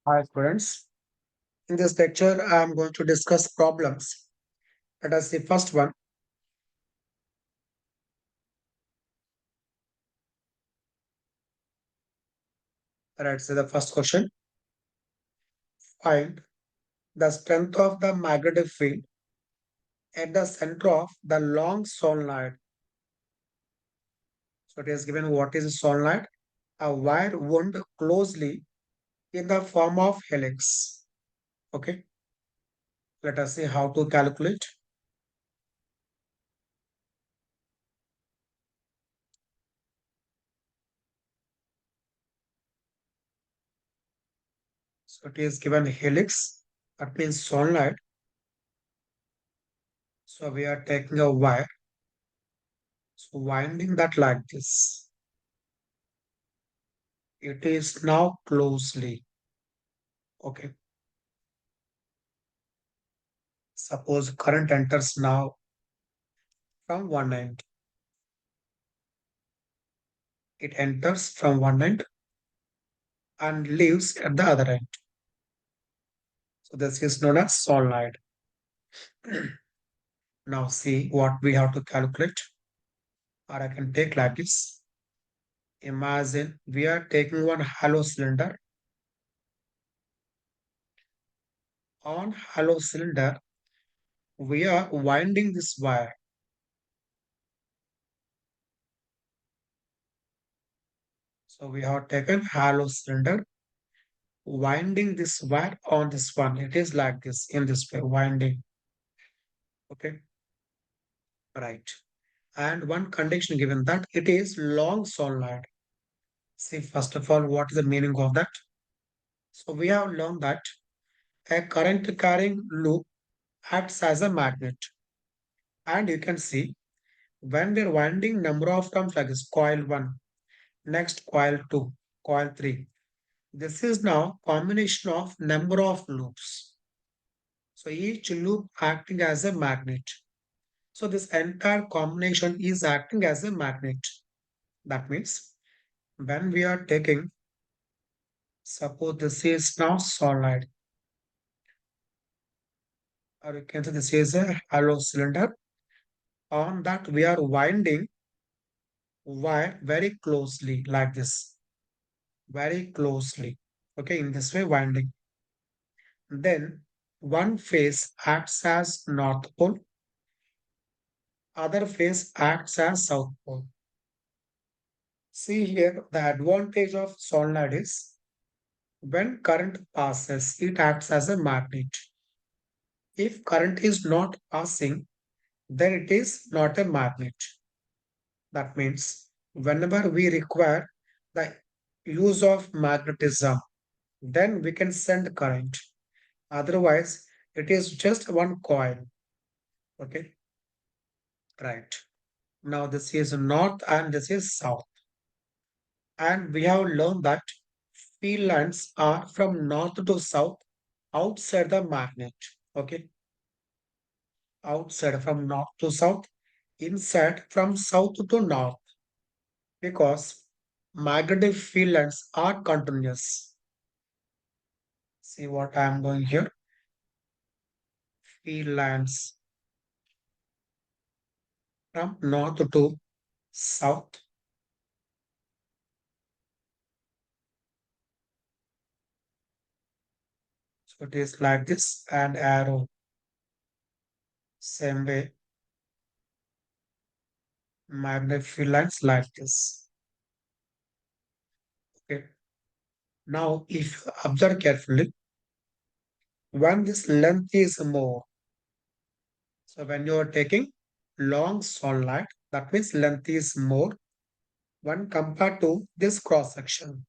Hi, students. In this lecture, I am going to discuss problems. Let us see first one. Let's see the first question. Find the strength of the magnetic field at the center of the long solenoid. So it is given what is a solenoid? A wire wound closely in the form of helix. Okay. Let us see how to calculate. So it is given helix. That means solenoid. So we are taking a wire. So winding that like this. It is now closely. Okay. Suppose current enters now from one end. It enters from one end and leaves at the other end. So this is known as solenoid. Now see what we have to calculate. Or I can take like this. Imagine we are taking one hollow cylinder. On hollow cylinder, we are winding this wire. So we have taken hollow cylinder, winding this wire on this one. It is like this, in this way, winding. Okay, right. And one condition given that it is long solenoid. See, first of all, what is the meaning of that? So we have learned that a current carrying loop acts as a magnet. And you can see when we're winding number of terms like this, coil 1, next coil 2, coil 3. This is now combination of number of loops. So each loop acting as a magnet. So this entire combination is acting as a magnet. That means when we are taking, suppose this is now solenoid, or you can say this is a hollow cylinder. On that, we are winding wire very closely, like this, very closely. Okay, in this way, winding. Then one phase acts as north pole, other phase acts as south pole. See here, the advantage of solenoid is when current passes, it acts as a magnet. If current is not passing, then it is not a magnet. That means whenever we require the use of magnetism, then we can send current. Otherwise, it is just one coil. Okay, right. Now this is north and this is south. And we have learned that field lines are from north to south outside the magnet. Okay, outside from north to south, inside from south to north, because magnetic field lines are continuous. See what I am doing here. Field lines from north to south. So it is like this and arrow. Same way, magnetic field lines like this. Okay. Now, if you observe carefully, when this length is more, so when you are taking long solenoid, that means length is more when compared to this cross section.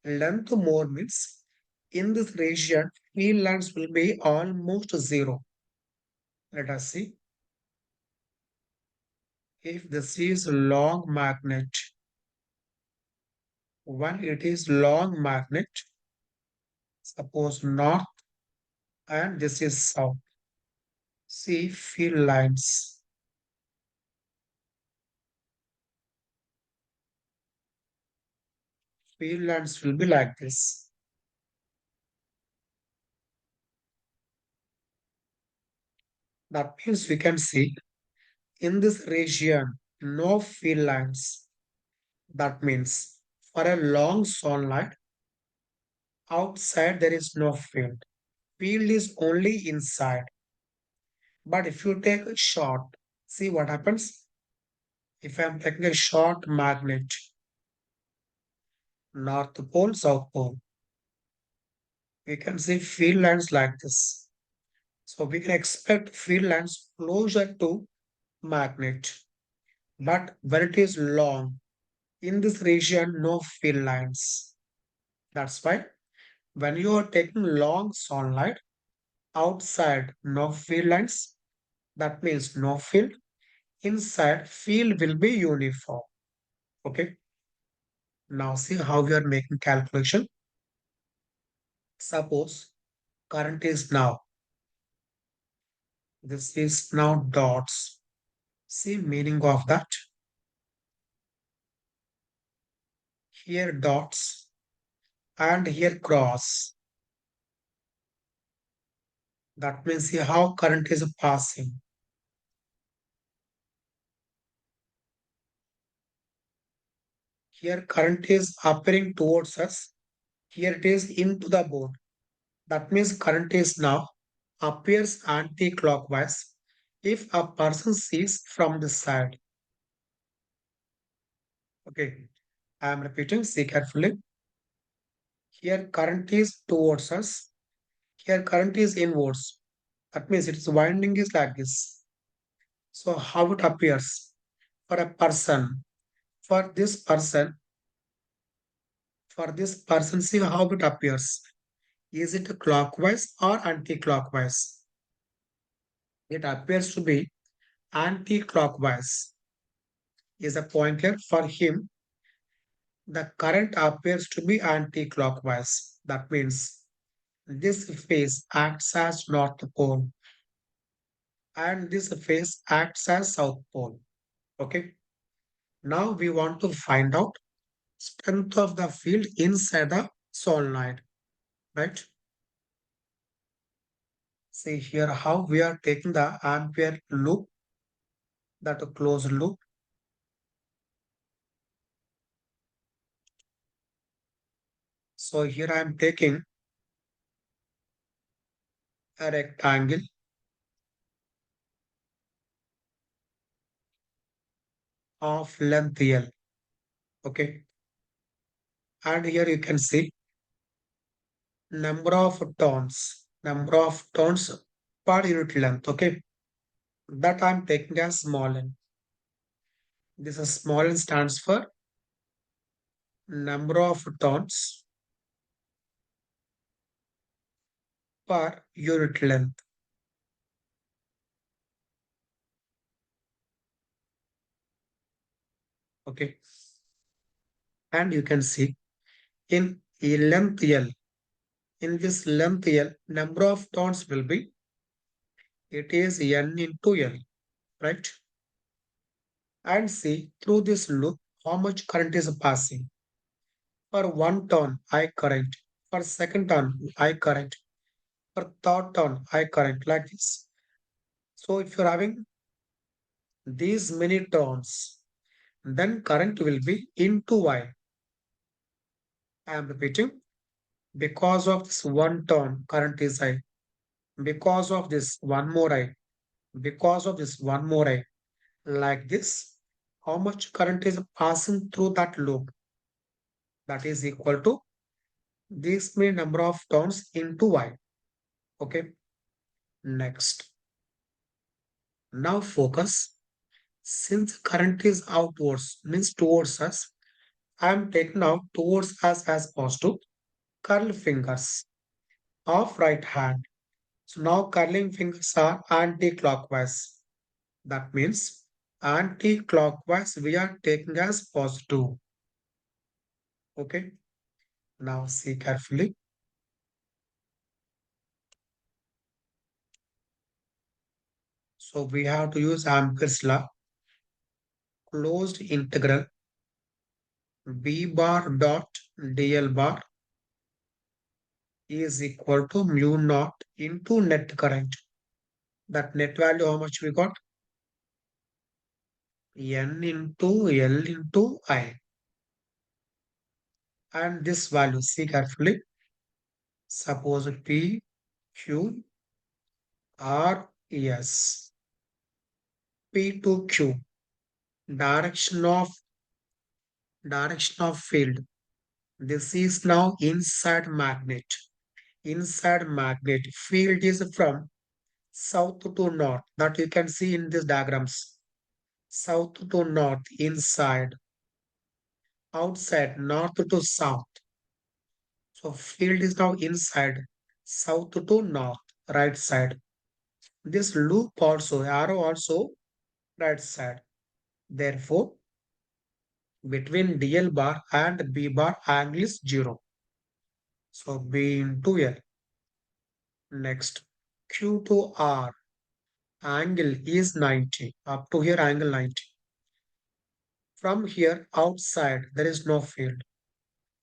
Length more means in this region, field lines will be almost zero. Let us see. If this is long magnet, when it is long magnet, suppose north and this is south. See field lines. Field lines will be like this. That means we can see in this region no field lines. That means for a long sunlight outside there is no field. Field is only inside. But if you take a shot, see what happens? If I'm taking a short magnet, North Pole, South Pole, we can see field lines like this. So we can expect field lines closer to magnet. But when it is long, in this region, no field lines. That's why when you are taking long sunlight outside, no field lines. That means no field. Inside, field will be uniform. Okay. Now see how we are making calculation. Suppose current is now. This is now dots. See meaning of that. Here dots and here cross. That means see how current is passing. Here current is appearing towards us. Here it is into the board. That means current is now appears anti-clockwise if a person sees from this side. Okay, I am repeating, see carefully. Here current is towards us. Here current is inwards. That means its winding is like this. So how it appears for a person, for this person, see how it appears. Is it clockwise or anti-clockwise? It appears to be anti-clockwise. Is a pointer for him. The current appears to be anti-clockwise. That means this phase acts as North Pole and this phase acts as South Pole. Okay. Now we want to find out strength of the field inside the solenoid. Right. See here how we are taking the ampere loop, that closed loop. So here I am taking a rectangle of length L. Okay. And here you can see number of turns per unit length. Okay. That I'm taking as small n. This is small n stands for number of turns per unit length. Okay. And you can see in a length L, in this length L, number of turns will be, it is n into L, right? And see through this loop how much current is passing. For one turn, I current. For second turn, I current. For third turn, I current like this. So if you're having these many turns, then current will be into Y. I am repeating, because of this one turn, current is I. Because of this one more I. Because of this one more I. Like this, how much current is passing through that loop? That is equal to this many number of turns into Y. Okay. Next. Now focus. Since current is outwards, means towards us, I am taking out towards us as positive. Curl fingers of right hand. So now curling fingers are anti-clockwise. That means anti-clockwise we are taking as positive. Okay. Now see carefully. So we have to use Ampere's law. Closed integral B bar dot dl bar is equal to mu naught into net current. That net value, how much we got? N into L into I. And this value, see carefully. Suppose P, Q, R, S. P to Q. Direction of field. This is now inside magnet. Inside magnet. Field is from south to north. That you can see in these diagrams. South to north, inside, outside, north to south. So field is now inside, south to north, right side. This loop also, arrow also, right side. Therefore, between DL bar and B bar angle is 0. So B into L. Next, Q to R angle is 90. Up to here angle 90. From here outside there is no field.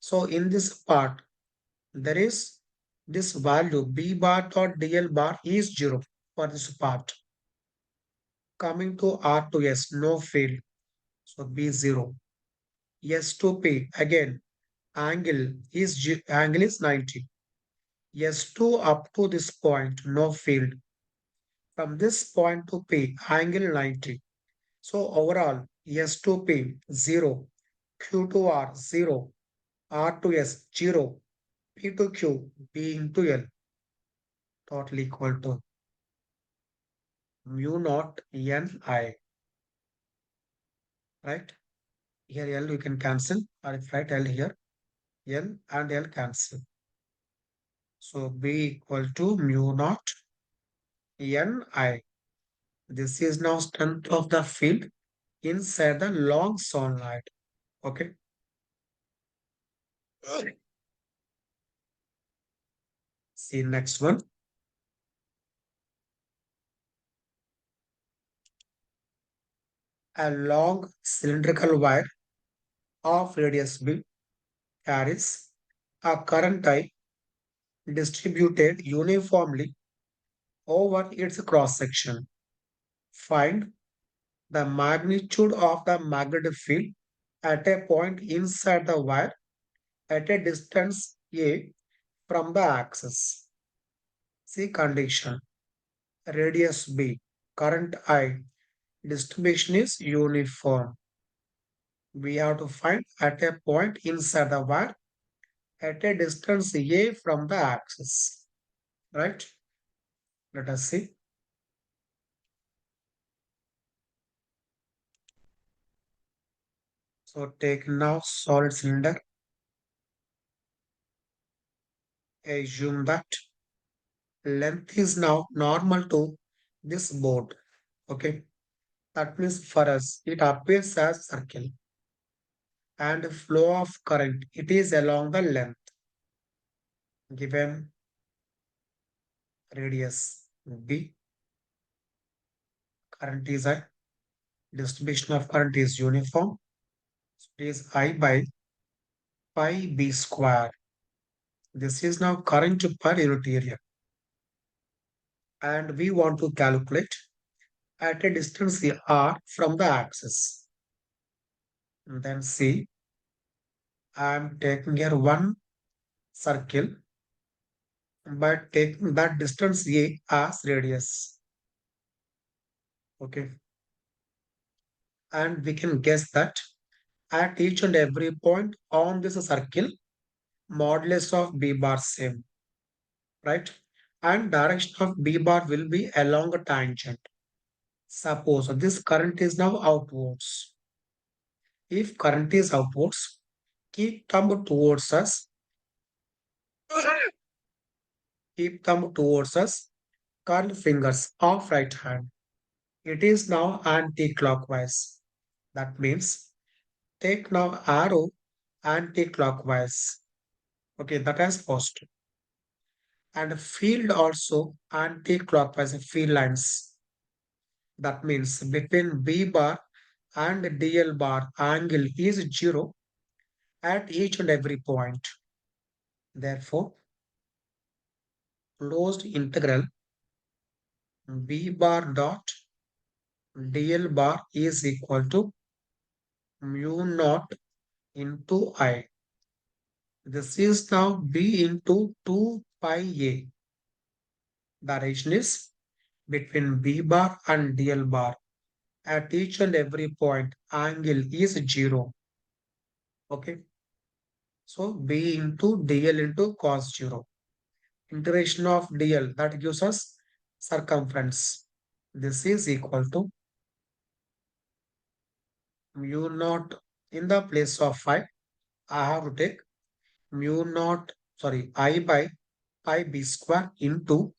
So in this part there is this value B bar dot DL bar is 0 for this part. Coming to R to S, no field. So B 0. S to P again angle is 90. S2 up to this point, no field. From this point to P, angle 90. So overall, S to P, 0. Q to R, 0. R to S, 0. P to Q, B into L, totally equal to mu naught Ni, right? Here L you can cancel, or if write L here, L and L cancel. So B equal to mu naught Ni. This is now strength of the field inside the long solenoid. Okay. See next one. A long cylindrical wire of radius B carries a current I distributed uniformly over its cross section. Find the magnitude of the magnetic field at a point inside the wire at a distance A from the axis. See condition. Radius B, current I, distribution is uniform. We have to find at a point inside the wire at a distance A from the axis. Right? Let us see. So take now solid cylinder. Assume that length is now normal to this board. Okay. That means for us, it appears as circle. And flow of current, it is along the length. Given radius B, current is I. Distribution of current is uniform. So it is I by pi B square. This is now current per unit area. And we want to calculate at a distance r from the axis. And then see, I am taking here one circle by taking that distance a as radius. Okay. And we can guess that at each and every point on this circle, modulus of B bar same, right? And direction of B bar will be along a tangent. Suppose this current is now outwards. If current is outwards, keep thumb towards us. Keep thumb towards us. Curl fingers off right hand. It is now anti-clockwise. That means take now arrow anti-clockwise. Okay, that is positive. And field also anti-clockwise field lines. That means between B bar and DL bar angle is 0 at each and every point. Therefore, closed integral B bar dot dl bar is equal to mu naught into I. This is now B into 2 pi A. The relation is between B bar and dl bar. At each and every point, angle is 0. Okay. So B into dl into cos 0. Integration of dl, that gives us circumference. This is equal to mu naught in the place of phi. I have to take mu naught, sorry, I by pi b square into,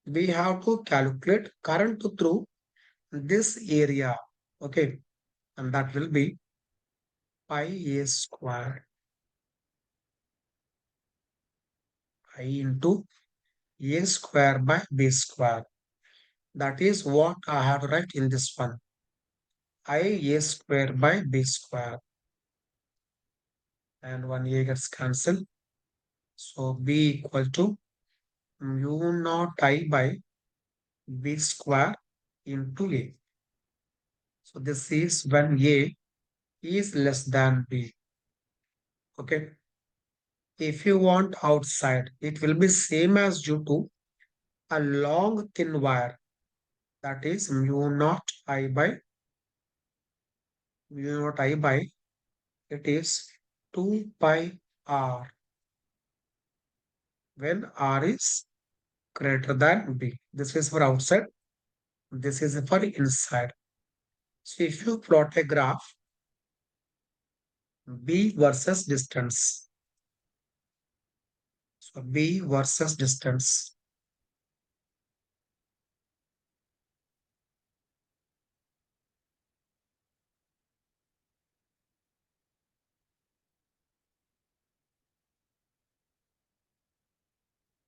we have to calculate current through this area. Okay. And that will be pi a square I into a square by b square. That is what I have to write in this one. I a square by b square. And one a gets cancelled. So b equal to mu naught I by b square into a. So this is when a is less than b. Okay. If you want outside, it will be same as due to a long thin wire. That is mu naught I by it is 2 pi r when r is greater than b. This is for outside. This is for inside. So if you plot a graph, b versus distance. So b versus distance.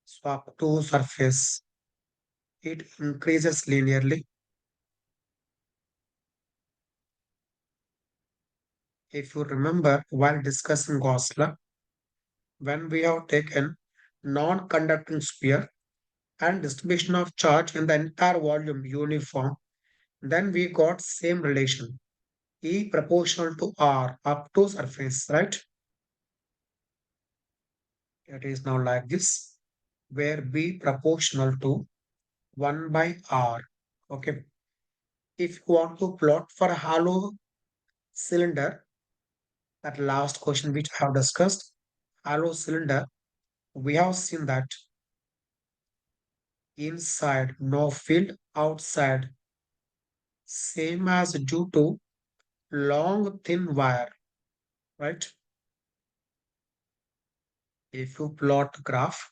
So up to surface, it increases linearly. If you remember while discussing Gauss law, when we have taken non-conducting sphere and distribution of charge in the entire volume uniform, then we got same relation, E proportional to R up to surface, right? It is now like this, where B proportional to 1 by R. Okay. If you want to plot for a hollow cylinder, that last question which I have discussed, hollow cylinder, we have seen that inside no field, outside same as due to long thin wire, right? If you plot graph,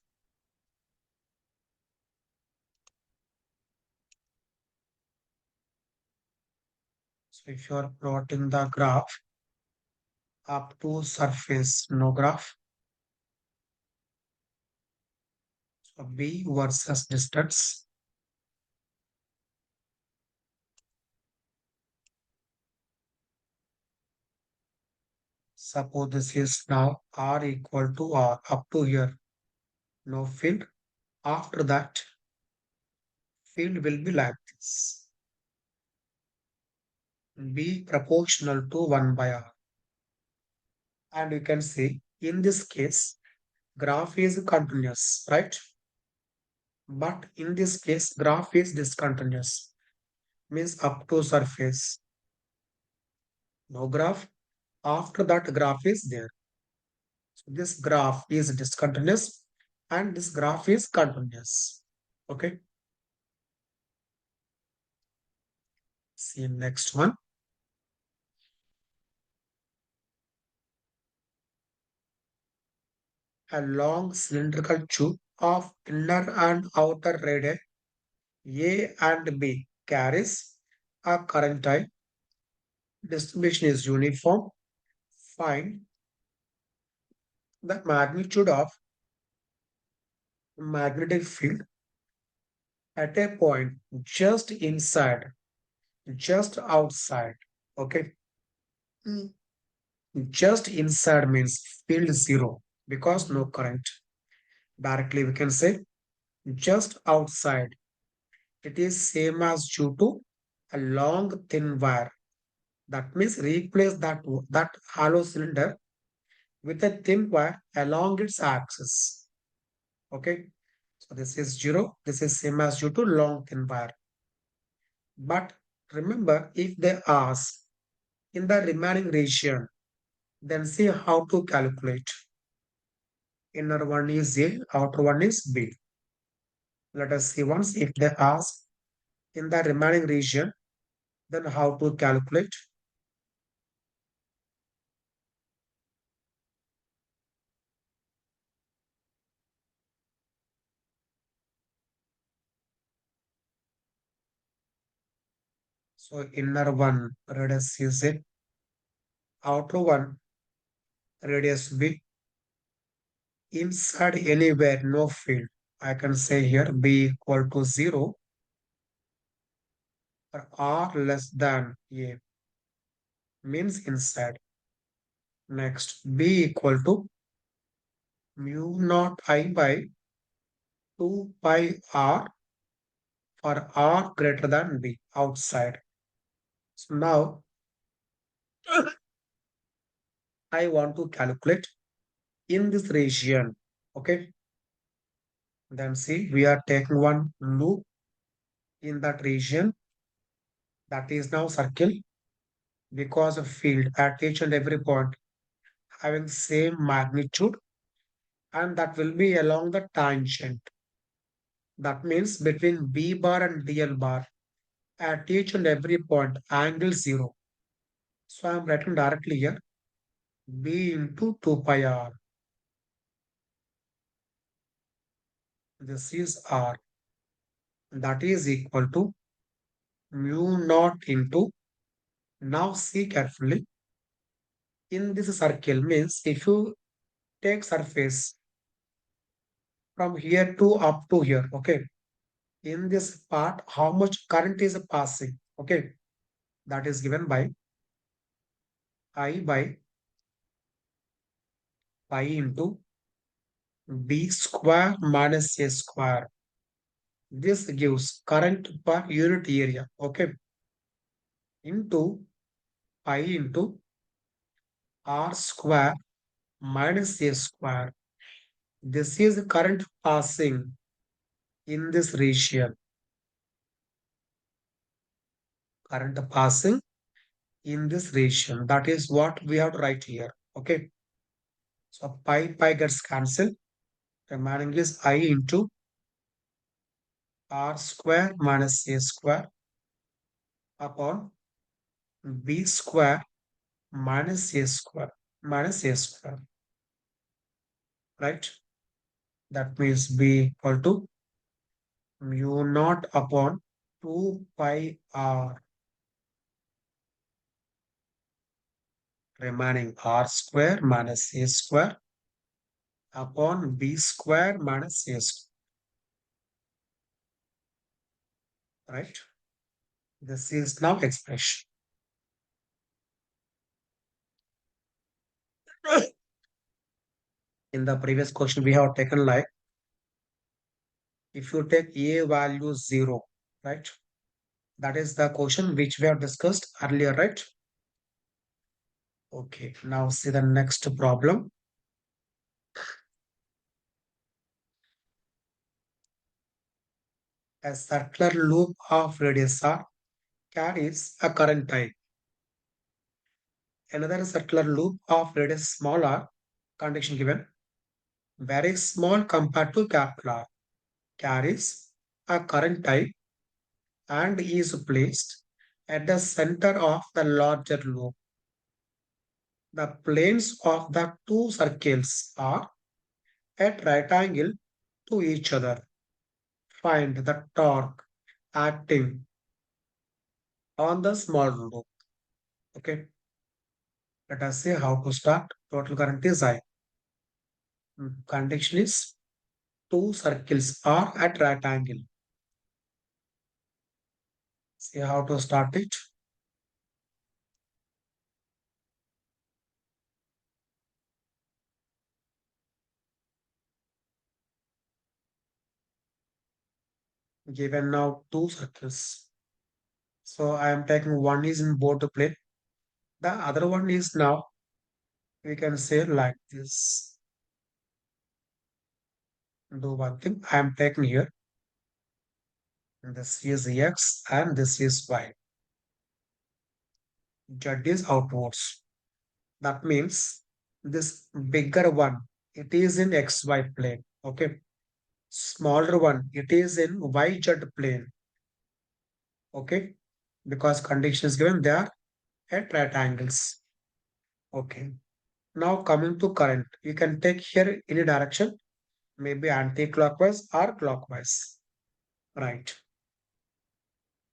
so if you are plotting the graph up to surface, no graph, so B versus distance. Suppose this is now R equal to R up to here, no field. After that, field will be like this. B proportional to 1 by R. And you can see in this case, graph is continuous, right? But in this case, graph is discontinuous, means up to surface. No graph. After that, graph is there. So this graph is discontinuous and this graph is continuous. Okay. See next one. A long cylindrical tube of inner and outer radii A and B carries a current I. Distribution is uniform. Find the magnitude of magnetic field at a point just inside, just outside. Okay. Mm. Just inside means field zero because no current. Directly we can say just outside It is same as due to a long thin wire. That means replace that hollow cylinder with a thin wire along its axis. Okay. So this is 0. This is same as due to long thin wire. But remember, if they ask in the remaining region, then see how to calculate. Inner one is A, outer one is B. Let us see once if they ask in the remaining region, then how to calculate. So inner one radius is A, outer one radius B, inside anywhere no field. I can say here B equal to 0 or R less than A means inside. Next B equal to mu naught I by 2 pi R for R greater than B outside. So now I want to calculate in this region. Okay. Then see, we are taking one loop in that region that is now circle because of field at each and every point having same magnitude and that will be along the tangent. That means between B bar and DL bar at each and every point angle 0. So I am writing directly here B into 2 pi R. This is R. That is equal to mu naught into, now see carefully, in this circle means if you take surface from here to up to here, okay, in this part how much current is passing, okay, that is given by I by pi into B square minus A square. This gives current per unit area, okay, into pi into R square minus A square. This is current passing in this region. Current passing in this region. That is what we have to write here. Okay. So pi gets cancelled. Remaining is I into R square minus A square upon B square minus A square minus A square. Right? That means B equal to mu naught upon 2 pi R remaining R square minus A square upon B square minus A square. Right? This is now expression. In the previous question, we have taken like if you take A value 0, right? That is the question which we have discussed earlier, right? Okay, now see the next problem. A circular loop of radius r carries a current I. Another circular loop of radius small r, condition given, very small compared to capital R, carries a current I and is placed at the center of the larger loop. The planes of the two circles are at right angle to each other. Find the torque acting on the small loop. Okay, let us see how to start. Total current is I. Condition is two circles are at right angle. See how to start it. given now two circles. So I am taking one is in both plane. The other one is now we can say like this. Do one thing. I am taking here. This is X and this is Y. Z is outwards. That means this bigger one, it is in XY plane. Okay. Smaller one, it is in YZ plane. Okay. Because conditions given, they are at right angles. Okay. Now coming to current, you can take here any direction, maybe anti-clockwise or clockwise. Right.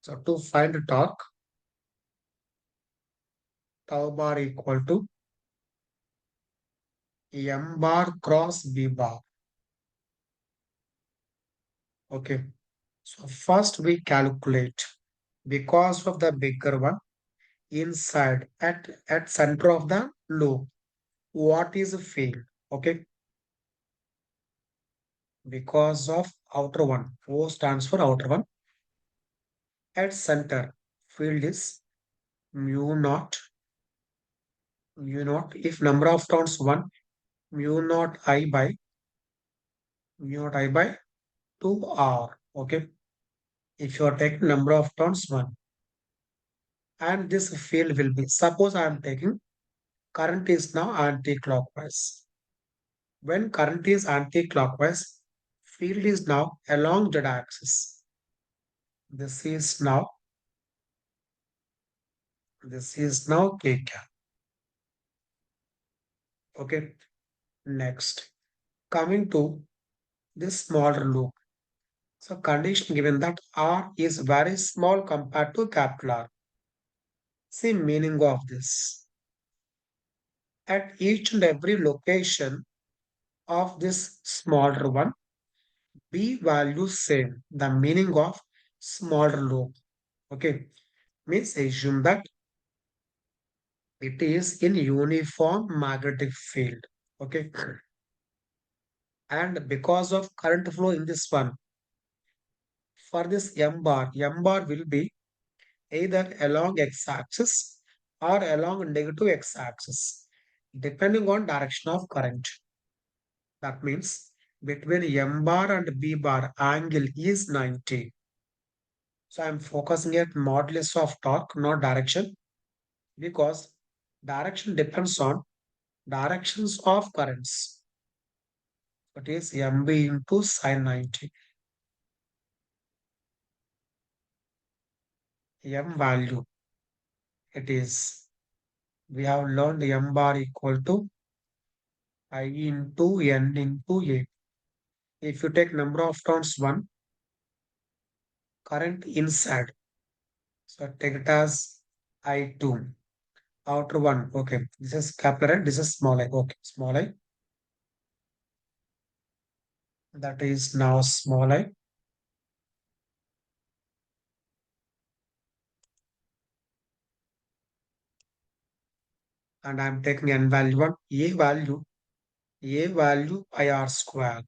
So to find the torque, tau bar equal to M bar cross B bar. Okay. So first we calculate because of the bigger one inside at center of the loop. What is the field? Okay. Because of outer one. O stands for outer one. At center, field is mu naught. Mu naught. If number of turns one, mu naught I by mu naught I by 2R. Okay. If you are taking number of turns one. And this field will be, suppose I am taking current is now anti-clockwise. When current is anti-clockwise, field is now along z axis. This is now, this is now k cap. Okay. Next, coming to this smaller loop. So condition given that R is very small compared to capital R. See meaning of this. At each and every location of this smaller one, B value same. The meaning of smaller loop. Okay. Means assume that it is in uniform magnetic field. Okay. And because of current flow in this one, for this M bar will be either along x-axis or along negative x-axis, depending on direction of current. That means between M bar and B bar angle is 90. So I'm focusing at modulus of torque, not direction, because direction depends on directions of currents. It is MB into sine 90. M value, it is, we have learned M bar equal to I into N into A. If you take number of turns 1, current inside. So take it as I2. Outer one. Okay. This is capital I. This is small I. Okay. Small I. That is now small I. And I'm taking N value 1. A value I R square.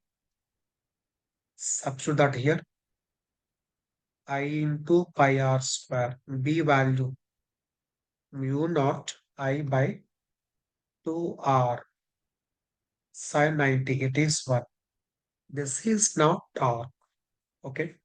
Substitute that here. I into pi R square. B value mu naught I by 2R. Sine 90. It is 1. This is now torque. Okay.